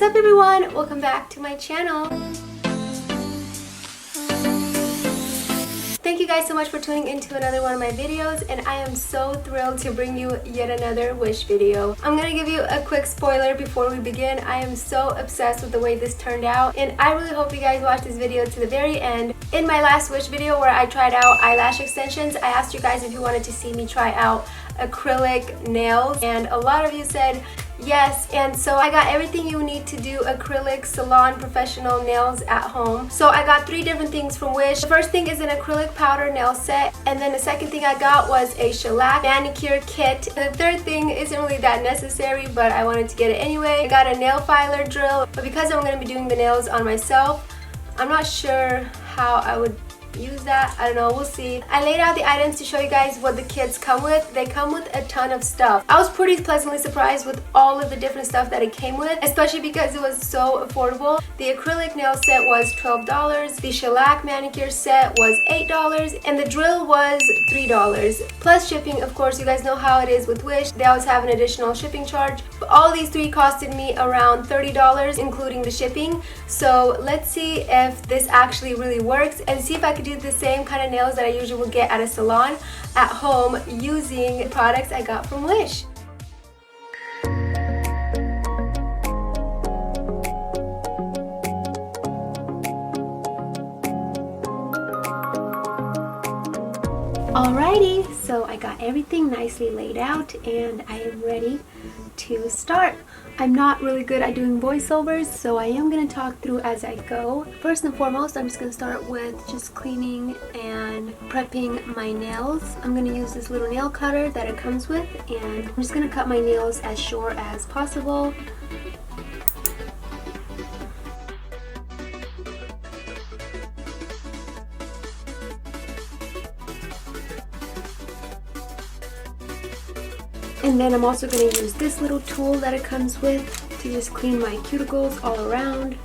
up everyone? Welcome back to my channel. Thank you guys so much for tuning into another one of my videos, and I am so thrilled to bring you yet another wish video. I'm gonna give you a quick spoiler before we begin. I am so obsessed with the way this turned out, and I really hope you guys watch this video to the very end. In my last wish video where I tried out eyelash extensions, I asked you guys if you wanted to see me try out acrylic nails, and a lot of you said yes, and so I got everything you need to do acrylic salon professional nails at home. So I got 3 different things from Wish. The first thing is an acrylic powder nail set, and then the second thing I got was a shellac manicure kit. The third thing isn't really that necessary, but I wanted to get it anyway. I got a nail filer drill, but because I'm going to be doing the nails on myself, I'm not sure how I would use that. I don't know, we'll see. I laid out the items to show you guys what the kits come with. They come with a ton of stuff. I was pretty pleasantly surprised with all of the different stuff that it came with, especially because it was so affordable. The acrylic nail set was $12, the shellac manicure set was $8, and the drill was $3. Plus shipping, of course, you guys know how it is with Wish. They always have an additional shipping charge. But all these 3 costed me around $30, including the shipping. So let's see if this actually really works, and see if I can do the same kind of nails that I usually would get at a salon at home using products I got from Wish. Alrighty, so I got everything nicely laid out and I am ready to start. I'm not really good at doing voiceovers, so I am going to talk through as I go. First and foremost, I'm just going to start with just cleaning and prepping my nails. I'm going to use this little nail cutter that it comes with, and I'm just going to cut my nails as short as possible. And then I'm also going to use this little tool that it comes with to just clean my cuticles all around.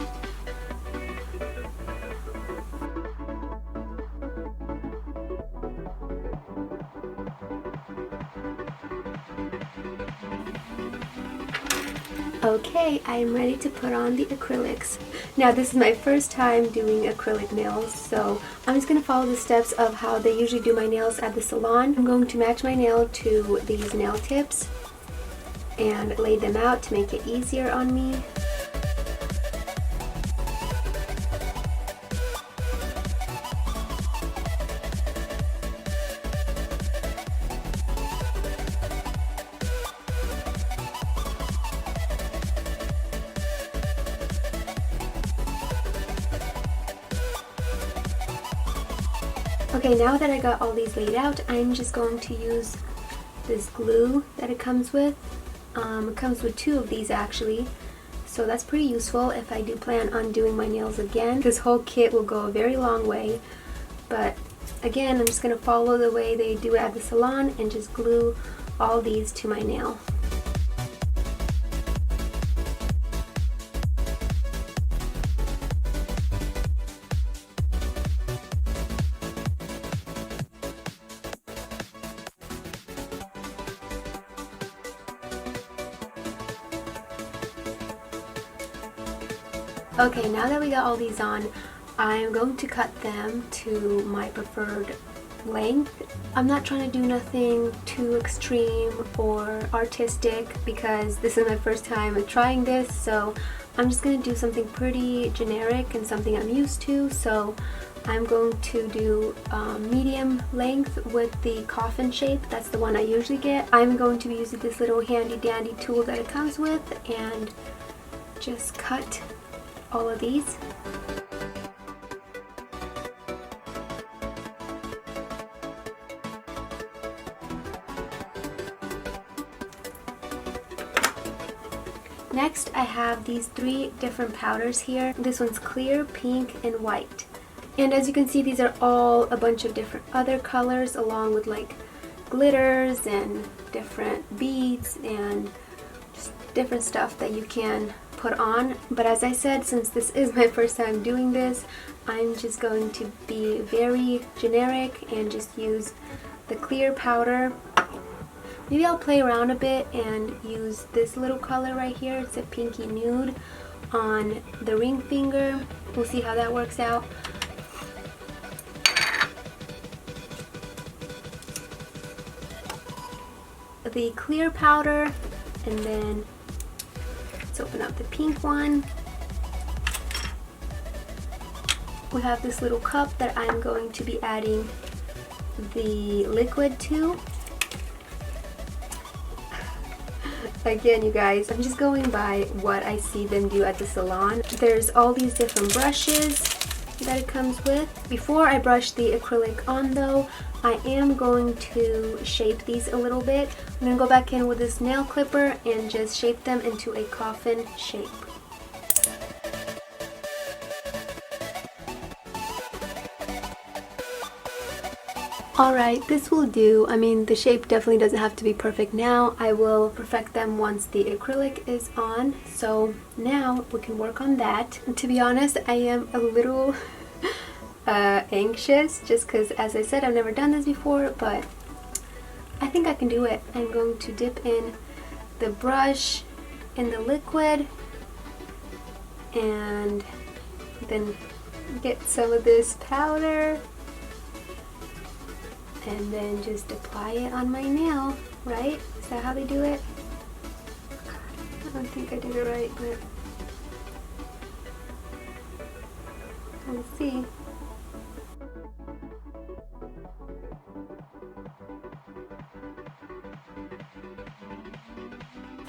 Okay, I am ready to put on the acrylics. Now this is my first time doing acrylic nails, so I'm just going to follow the steps of how they usually do my nails at the salon. I'm going to match my nail to these nail tips and lay them out to make it easier on me. Okay, now that I got all these laid out, I'm just going to use this glue that it comes with. It comes with 2 of these actually, so that's pretty useful if I do plan on doing my nails again. This whole kit will go a very long way, but again, I'm just going to follow the way they do it at the salon and just glue all these to my nail. Okay, now that we got all these on, I'm going to cut them to my preferred length. I'm not trying to do nothing too extreme or artistic because this is my first time trying this, so I'm just going to do something pretty generic and something I'm used to. So I'm going to do medium length with the coffin shape. That's the one I usually get. I'm going to be using this little handy dandy tool that it comes with and just cut all of these. Next, I have these 3 different powders here. This one's clear, pink, and white. And as you can see, these are all a bunch of different other colors, along with like glitters and different beads and just different stuff that you can put on. But as I said, since this is my first time doing this, I'm just going to be very generic and just use the clear powder. Maybe I'll play around a bit and use this little color right here. It's a pinky nude, on the ring finger. We'll see how that works out. The clear powder, and then let's open up the pink one. We have this little cup that I'm going to be adding the liquid to. Again, you guys, I'm just going by what I see them do at the salon. There's all these different brushes that it comes with. Before I brush the acrylic on though, I am going to shape these a little bit. I'm going to go back in with this nail clipper and just shape them into a coffin shape. Alright, this will do. I mean, the shape definitely doesn't have to be perfect now. I will perfect them once the acrylic is on. So now we can work on that. And to be honest, I am a little anxious just because, as I said, I've never done this before, but I think I can do it. I'm going to dip in the brush in the liquid and then get some of this powder and then just apply it on my nail, right? Is that how they do it? I don't think I did it right, but we'll see.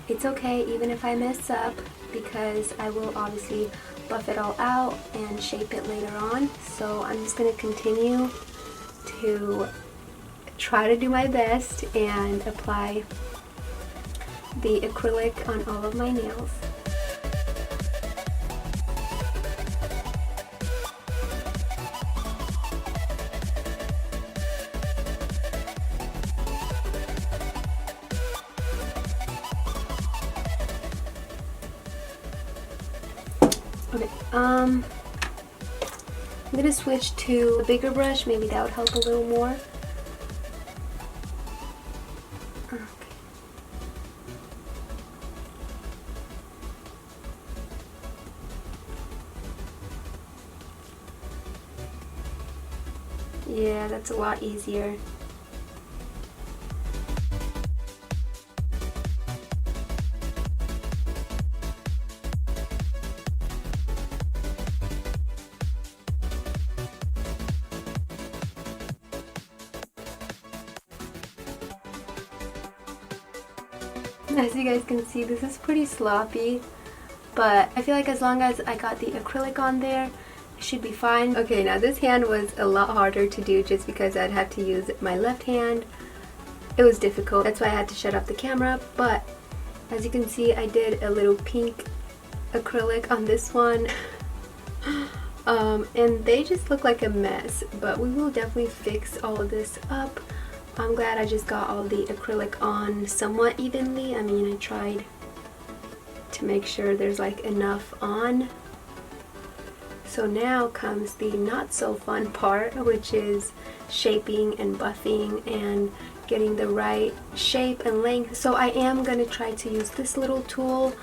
It's okay even if I mess up, because I will obviously buff it all out and shape it later on. So I'm just going to continue to try to do my best and apply the acrylic on all of my nails. Okay, I'm gonna switch to a bigger brush. Maybe that would help a little more. Okay. Yeah, that's a lot easier. As you guys can see, this is pretty sloppy, but I feel like as long as I got the acrylic on there, it should be fine. Okay, now this hand was a lot harder to do just because I'd have to use my left hand. It was difficult. That's why I had to shut off the camera, but as you can see, I did a little pink acrylic on this one. And they just look like a mess, but we will definitely fix all of this up. I'm glad I just got all the acrylic on somewhat evenly. I mean, I tried to make sure there's like enough on. So now comes the not so fun part, which is shaping and buffing and getting the right shape and length. So I am going to try to use this little tool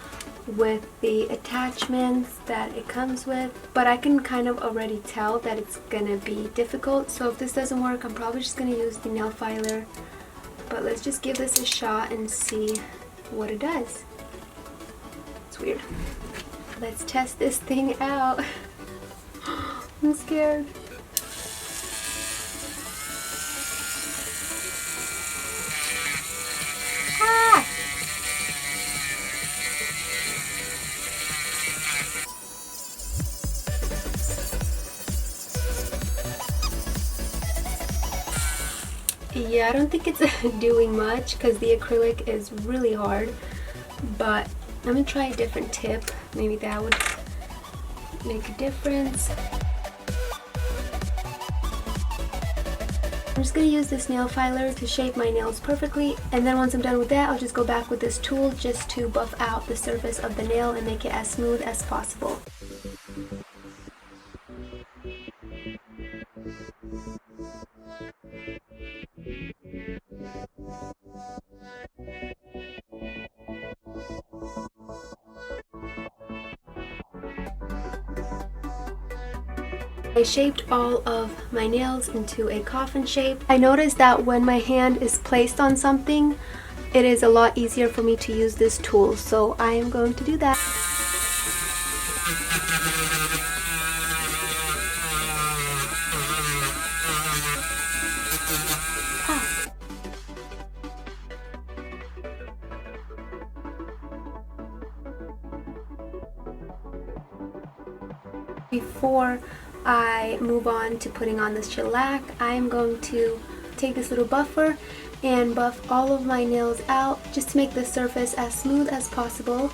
with the attachments that it comes with, but I can kind of already tell that it's gonna be difficult. So if this doesn't work, I'm probably just gonna use the nail filer, but let's just give this a shot and see what it does. It's weird. Let's test this thing out. I'm scared. Ah! Yeah, I don't think it's doing much because the acrylic is really hard, but I'm gonna try a different tip. Maybe that would make a difference. I'm just gonna use this nail filer to shape my nails perfectly, and then once I'm done with that, I'll just go back with this tool just to buff out the surface of the nail and make it as smooth as possible. I shaped all of my nails into a coffin shape. I noticed that when my hand is placed on something, it is a lot easier for me to use this tool, so I am going to do that. Before I move on to putting on this shellac, I'm going to take this little buffer and buff all of my nails out just to make the surface as smooth as possible.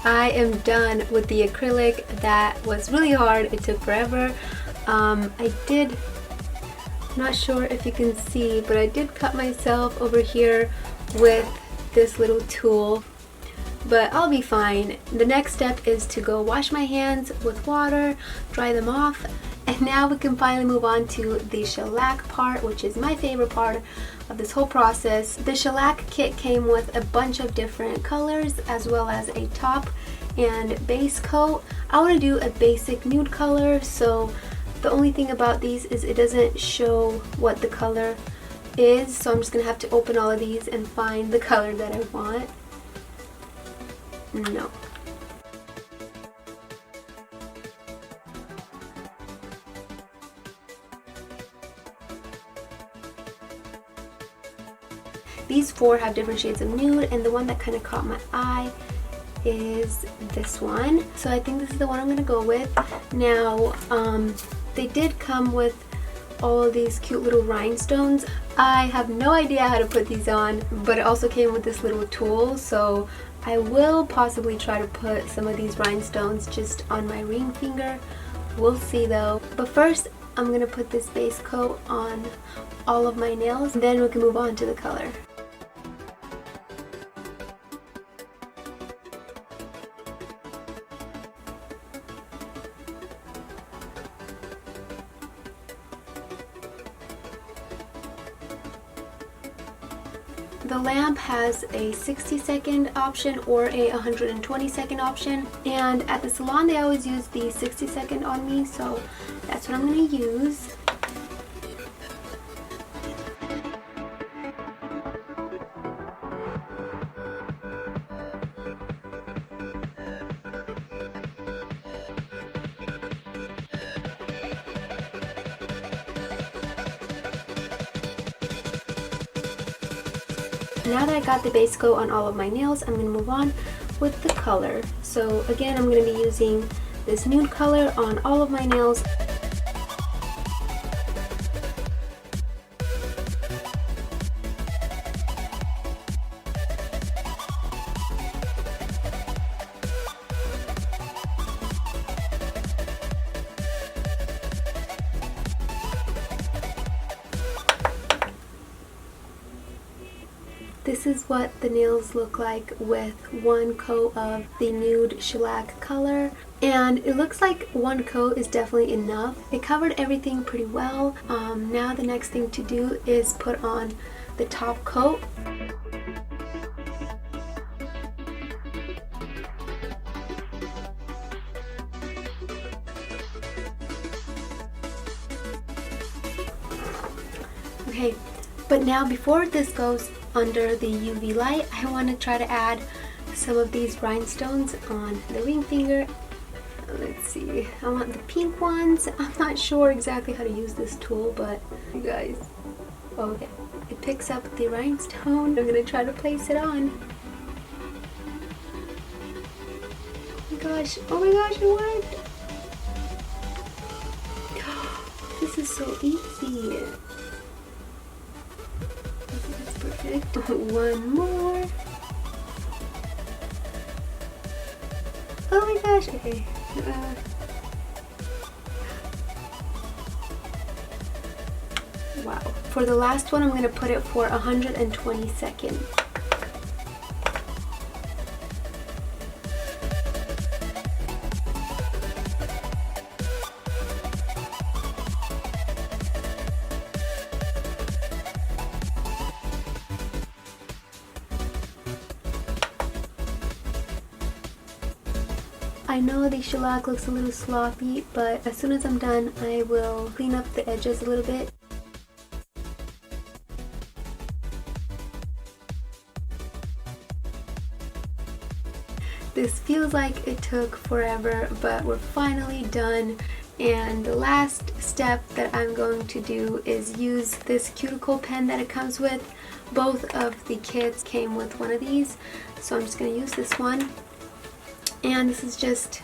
I am done with the acrylic. That was really hard. It took forever. I'm not sure if you can see, but I did cut myself over here with this little tool, but I'll be fine. The next step is to go wash my hands with water, dry them off, and now we can finally move on to the shellac part, which is my favorite part of this whole process. The shellac kit came with a bunch of different colors as well as a top and base coat. I want to do a basic nude color, so the only thing about these is it doesn't show what the color is, so I'm just gonna have to open all of these and find the color that I want. No. These four have different shades of nude, and the one that kind of caught my eye is this one. So I think this is the one I'm going to go with. Now, they did come with all of these cute little rhinestones. I have no idea how to put these on, but it also came with this little tool, so I will possibly try to put some of these rhinestones just on my ring finger. We'll see though. But first, I'm going to put this base coat on all of my nails, and then we can move on to the color. The lamp has a 60-second option or a 120-second option, and at the salon they always use the 60-second on me, so that's what I'm going to use. Now that I got the base coat on all of my nails, I'm going to move on with the color. So again, I'm going to be using this nude color on all of my nails. This is what the nails look like with one coat of the nude shellac color, and it looks like one coat is definitely enough. It covered everything pretty well. Now the next thing to do is put on the top coat. Okay, but now before this goes under the UV light, I want to try to add some of these rhinestones on the ring finger. Let's see, I want the pink ones. I'm not sure exactly how to use this tool, but you guys, okay, it picks up the rhinestone. I'm gonna try to place it on. Oh my gosh, it worked! This is so easy. Perfect. One more. Oh my gosh, okay. Wow. For the last one, I'm going to put it for 120 seconds. I know the shellac looks a little sloppy, but as soon as I'm done, I will clean up the edges a little bit. This feels like it took forever, but we're finally done. And the last step that I'm going to do is use this Cuticle pen that it comes with. Both of the kits came with one of these, so I'm just going to use this one. And this is just,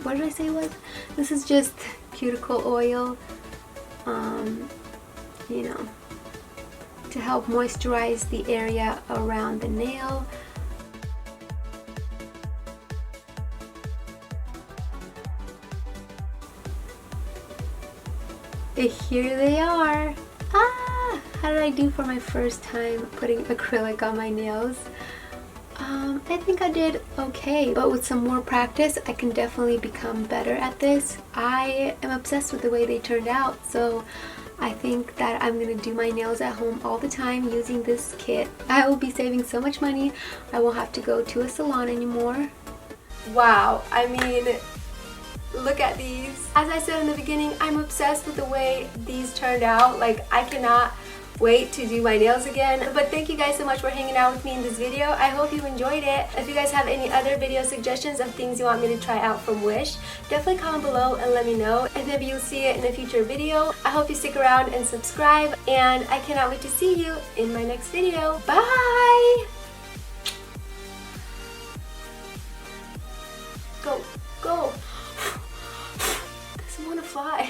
what did I say it was? This is just cuticle oil, you know, to help moisturize the area around the nail. Here they are. How did I do for my first time putting acrylic on my nails? I think I did okay, but with some more practice I can definitely become better at this. I am obsessed with the way they turned out, so I think that I'm gonna do my nails at home all the time using this kit. I will be saving so much money. I won't have to go to a salon anymore. Wow, I mean, look at these. As I said in the beginning, I'm obsessed with the way these turned out. Like, I cannot wait to do my nails again. But thank you guys so much for hanging out with me in this video. I hope you enjoyed it. If you guys have any other video suggestions of things you want me to try out from Wish, definitely comment below and let me know, and maybe you'll see it in a future video. I hope you stick around and subscribe, and I cannot wait to see you in my next video. Bye! Go, go! Doesn't want to fly.